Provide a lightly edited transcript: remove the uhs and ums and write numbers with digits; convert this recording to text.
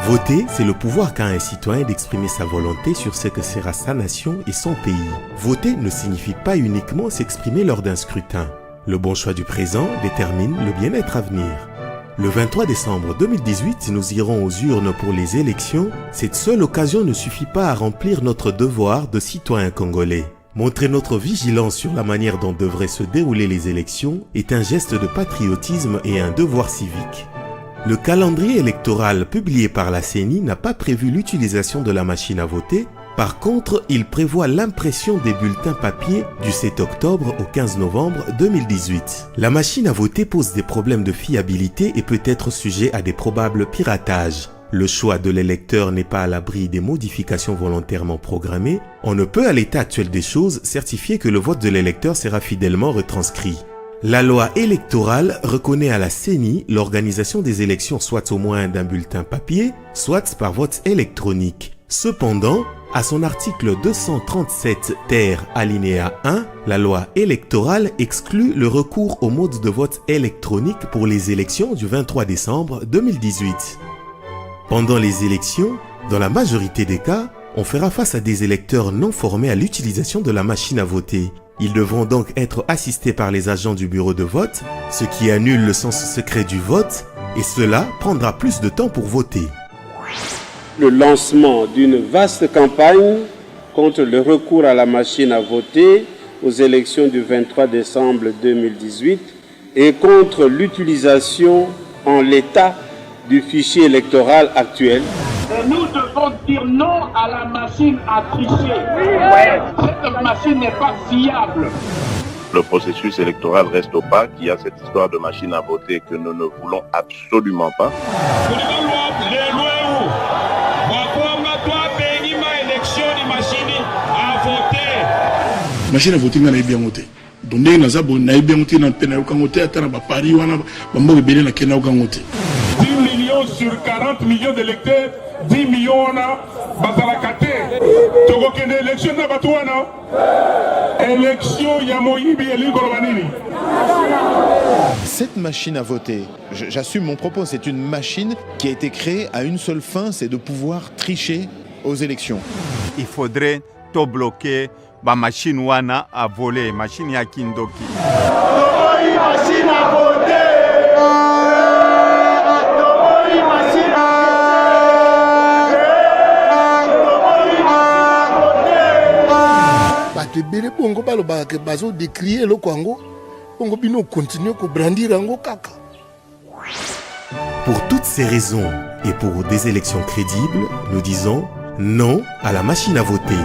Voter, c'est le pouvoir qu'a un citoyen d'exprimer sa volonté sur ce que sera sa nation et son pays. Voter ne signifie pas uniquement s'exprimer lors d'un scrutin. Le bon choix du présent détermine le bien-être à venir. Le 23 décembre 2018, nous irons aux urnes pour les élections. Cette seule occasion ne suffit pas à remplir notre devoir de citoyen congolais. Montrer notre vigilance sur la manière dont devraient se dérouler les élections est un geste de patriotisme et un devoir civique. Le calendrier électoral publié par la CENI n'a pas prévu l'utilisation de la machine à voter. Par contre, il prévoit l'impression des bulletins papier du 7 octobre au 15 novembre 2018. La machine à voter pose des problèmes de fiabilité et peut être sujet à des probables piratages. Le choix de l'électeur n'est pas à l'abri des modifications volontairement programmées. On ne peut à l'état actuel des choses certifier que le vote de l'électeur sera fidèlement retranscrit. La loi électorale reconnaît à la CENI l'organisation des élections soit au moyen d'un bulletin papier, soit par vote électronique. Cependant, à son article 237 ter alinéa 1, la loi électorale exclut le recours au mode de vote électronique pour les élections du 23 décembre 2018. Pendant les élections, dans la majorité des cas, on fera face à des électeurs non formés à l'utilisation de la machine à voter. Ils devront donc être assistés par les agents du bureau de vote, ce qui annule le sens secret du vote, et cela prendra plus de temps pour voter. Le lancement d'une vaste campagne contre le recours à la machine à voter aux élections du 23 décembre 2018 et contre l'utilisation en l'état du fichier électoral actuel. Et nous devons dire non à la machine à tricher. Cette machine n'est pas fiable. Le processus électoral reste opaque. Il y a cette histoire de machine à voter que nous ne voulons absolument pas. Machine à voter n'a pas bien voté. Donc dès que nous avons bien voté dans le pays, nous avons voté à Paris, nous avons voté à Kenya, nous avons voté. 10 millions sur 40 millions d'électeurs, 10 millions on bazalakate. Togo kende élection na batouana. Élection ya moyibi elingorobanini. Cette machine à voter, j'assume mon propos, c'est une machine qui a été créée à une seule fin, c'est de pouvoir tricher aux élections. Il faudrait tout bloquer. La machine wana a volé, machine ya kindoki. Machine à voter. Pour toutes ces raisons et pour des élections crédibles, nous disons non à la machine à voter.